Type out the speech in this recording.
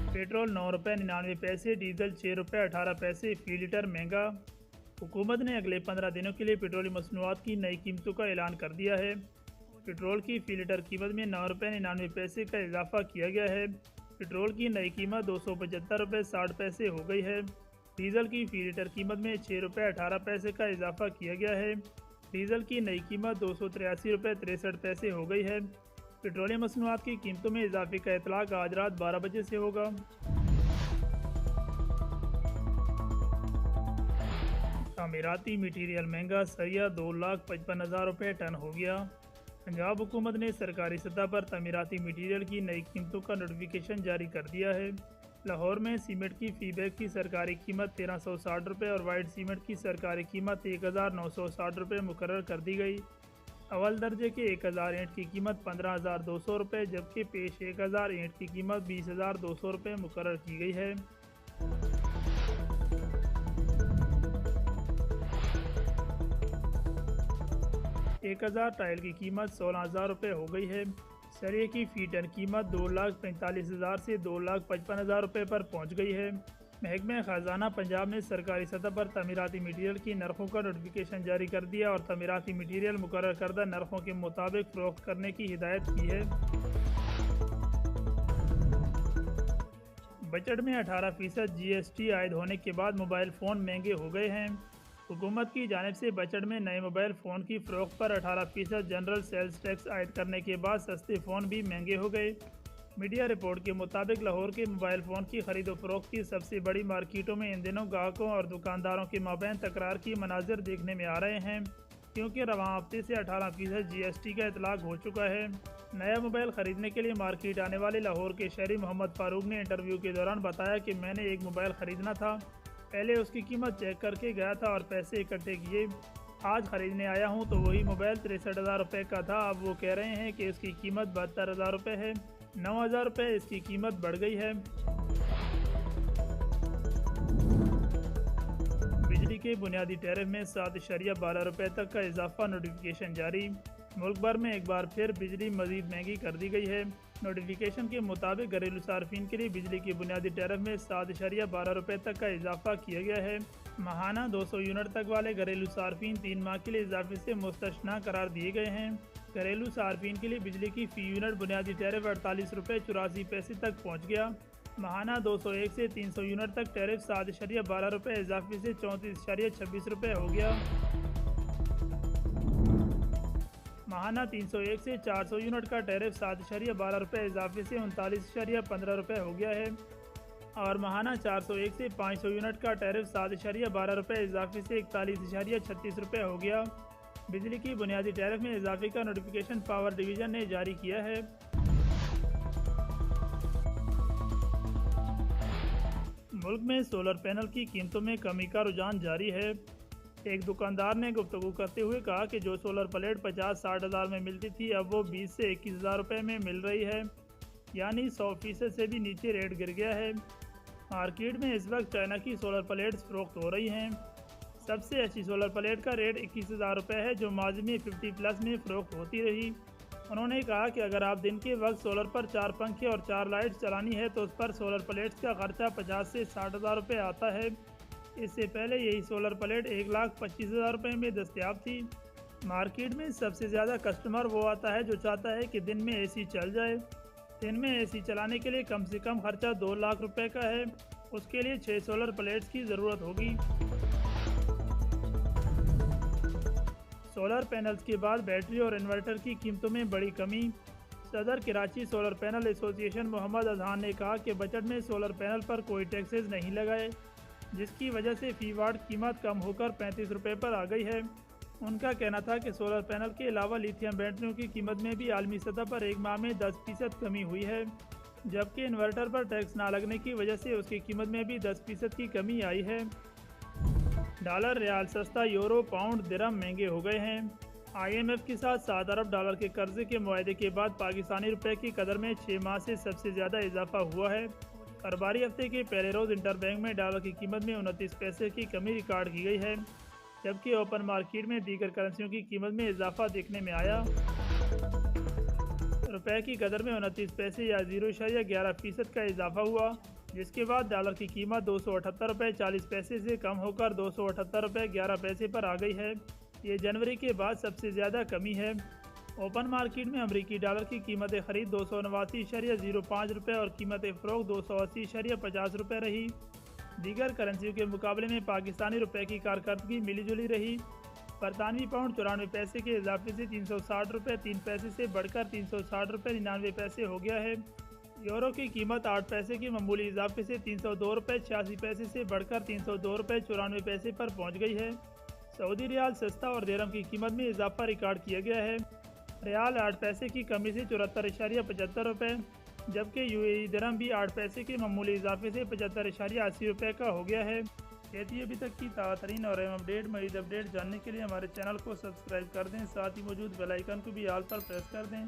Petrol 9 रुपये 99 पैसे, diesel 6 रुपये 18 पैसे फी लीटर महंगा। हुकूमत ने अगले 15 दिनों के लिए पेट्रोलियम मसनूआत की नई कीमतों का ऐलान कर दिया है। पेट्रोल की फी लीटर कीमत में 9 रुपये 99 पैसे का इजाफा किया गया है। पेट्रोल की नई कीमत 275 रुपये 60 पैसे हो गई है। डीजल की फी लीटर कीमत में 6 रुपये 18 पैसे का इजाफा किया गया है। डीजल की नई कीमत 283 रुपये 63 पैसे हो गई है। पेट्रोलियम मसनूआत की कीमतों में इजाफे का इतलाक आज रात 12 बजे से होगा। तामीराती मटीरियल महंगा, सरिया 2,55,000 रुपये टन हो गया। पंजाब हुकूमत ने सरकारी सतह पर तामीराती मटीरियल की नई कीमतों का नोटिफिकेशन जारी कर दिया है। लाहौर में सीमेंट की फ़ी बैग की सरकारी कीमत 1360 रुपये और वाइट सीमेंट की सरकारी कीमत 1960 रुपये मुकर्रर कर दी गई। अव्वल दर्जे के 1000 ईंट की कीमत 15,200 रुपये, जबकि पेश 1000 ईंट की कीमत 20,200 रुपये मुकर्रर की गई है। 1000 टाइल की कीमत 16,000 रुपये हो गई है। सरिये की फ़ी टन कीमत 2,45,000 से 2,55,000 रुपये पर पहुँच गई है। महकमे ख़जाना पंजाब ने सरकारी सतह पर तामीराती मटीरियल की नरखों का नोटिफिकेशन जारी कर दिया और तामीराती मटीरियल मुकर्रर करदा नरखों के मुताबिक फ़रोख्त करने की हिदायत की है। बजट में 18% GST आयद होने के बाद मोबाइल फ़ोन महंगे हो गए हैं। हुकूमत की जानिब से बजट में नए मोबाइल फ़ोन की फ़रोख्त पर 18% जनरल सेल्स टैक्स आयद करने के बाद सस्ते फ़ोन भी महंगे हो गए। मीडिया रिपोर्ट के मुताबिक लाहौर के मोबाइल फ़ोन की खरीदो फरोख्त की सबसे बड़ी मार्केटों में इन दिनों ग्राहकों और दुकानदारों के माबैन तकरार की मनाजिर देखने में आ रहे हैं, क्योंकि रवां हफ्ते से 18% GST का इतलाक हो चुका है। नया मोबाइल ख़रीदने के लिए मार्केट आने वाले लाहौर के शहरी मोहम्मद फ़ारूक ने इंटरव्यू के दौरान बताया कि मैंने एक मोबाइल ख़रीदना था, पहले उसकी कीमत चेक करके गया था और पैसे इकट्ठे किए। आज ख़रीदने आया हूँ तो वही मोबाइल 63,000 रुपये का था। अब वो कह रहे हैं कि इसकी कीमत 72,000 रुपये है। 9,000 रुपये इसकी कीमत बढ़ गई है। बिजली के बुनियादी टैरिफ में 7.12 रुपये तक का इजाफा, नोटिफिकेशन जारी। मुल्क भर में एक बार फिर बिजली मज़ीद महंगी कर दी गई है। नोटिफिकेशन के मुताबिक घरेलू सार्फिन के लिए बिजली की बुनियादी टैरिफ में 7.12 रुपये तक का इजाफा किया गया है। माहाना 200 यूनिट तक वाले घरेलू सार्फिन 3 माह के लिए इजाफे से मुस्तस्ना करार दिए गए हैं। घरेलू सार्फिन के लिए बिजली की फ़ी यूनिट बुनियादी टैरिफ 48 रुपये 84 पैसे तक पहुँच गया। माहाना 201 से 300 यूनिट तक टैरिफ 7.12 रुपये इजाफे से 34.26 रुपये हो गया। माहाना 301 से 400 यूनिट का टैरिफ 7.12 रुपये इजाफे से 39.15 रुपये हो गया है और माहाना 401 से 500 यूनिट का टैरिफ 7.12 रुपये इजाफे से 41.36 रुपये हो गया। बिजली की बुनियादी टैरिफ में इजाफे का नोटिफिकेशन पावर डिवीज़न ने जारी किया है। मुल्क में सोलर पैनल की कीमतों में कमी का रुझान जारी है। एक दुकानदार ने गुफ्तगू करते हुए कहा कि जो सोलर प्लेट 50-60 हज़ार में मिलती थी अब वो 20 से 21,000 रुपये में मिल रही है, यानी 100% से भी नीचे रेट गिर गया है। मार्केट में इस वक्त चाइना की सोलर प्लेट्स फ़रोख्त हो रही हैं। सबसे अच्छी सोलर प्लेट का रेट 21,000 रुपये है, जो माजी में 50+ में फ़रोख्त होती रही। उन्होंने कहा कि अगर आप दिन के वक्त सोलर पर 4 पंखे और 4 लाइट्स चलानी है तो उस पर सोलर प्लेट्स का खर्चा 50 से 60 हज़ार रुपये आता है। इससे पहले यही सोलर प्लेट 1,25,000 रुपये में दस्तयाब थी। मार्केट में सबसे ज़्यादा कस्टमर वो आता है जो चाहता है कि दिन में AC चल जाए। दिन में AC चलाने के लिए कम से कम खर्चा 2 लाख रुपये का है। उसके लिए 6 सोलर प्लेट्स की ज़रूरत होगी। सोलर पैनल्स के बाद बैटरी और इन्वर्टर की कीमतों में बड़ी कमी। सदर Karachi solar panel association Mohammad Azhan ने कहा कि बजट में सोलर पैनल पर कोई टैक्सेस नहीं लगाए, जिसकी वजह से फ़ी वाट कीमत कम होकर 35 रुपये पर आ गई है। उनका कहना था कि सोलर पैनल के अलावा लिथियम बैटरियों की कीमत में भी आलमी सतह पर एक माह में 10% कमी हुई है, जबकि इन्वर्टर पर टैक्स ना लगने की वजह से उसकी कीमत में भी 10% की कमी आई है। डॉलर रियाल सस्ता, यूरो पाउंड दिरहम महंगे हो गए हैं। IMF के साथ 7 अरब डॉलर के कर्जे के मुआहदे के बाद पाकिस्तानी रुपये की कदर में 6 माह से सबसे ज़्यादा इजाफा हुआ है। कारोबारी हफ्ते के पहले रोज़ इंटरबैंक में डॉलर की कीमत में 29 पैसे की कमी रिकॉर्ड की गई है, जबकि ओपन मार्केट में दीगर करेंसियों की कीमत में इजाफा देखने में आया। रुपये की कदर में 29 पैसे या 0.11% का इजाफा हुआ। जिसके बाद डॉलर की कीमत 278 रुपये 40 पैसे से कम होकर 278 रुपये 11 पैसे पर आ गई है। ये जनवरी के बाद सबसे ज़्यादा कमी है। ओपन मार्केट में अमरीकी डॉलर की कीमत ख़रीद 289.05 रुपये और कीमत फ़रोख्त 280.50 रुपये रही। दीगर करेंसियों के मुकाबले में पाकिस्तानी रुपये की कारकर्दगी मिली जुली रही। बरतानवी पाउंड 94 पैसे के इजाफे से 360 रुपये 3 पैसे से बढ़कर 360 रुपये 99 पैसे हो गया है। यूरो की कीमत 8 पैसे के मामूली इजाफे से 302 रुपये 86 पैसे से बढ़कर 302 रुपये 94 पैसे पर पहुंच गई है। सऊदी रियाल सस्ता और दिरहम की कीमत में इजाफा रिकॉर्ड किया गया है। रियाल 8 पैसे की कमी से 74.75 रुपये, जबकि यूएई दिरहम भी 8 पैसे के मामूली इजाफे से 75.80 रुपये का हो गया है। ये थी अभी तक की ताज़ा और अहम अपडेट। मज़ीद अपडेट जानने के लिए हमारे चैनल को सब्सक्राइब कर दें, साथ ही मौजूद बेल आइकन को भी ऑल पर प्रेस कर दें।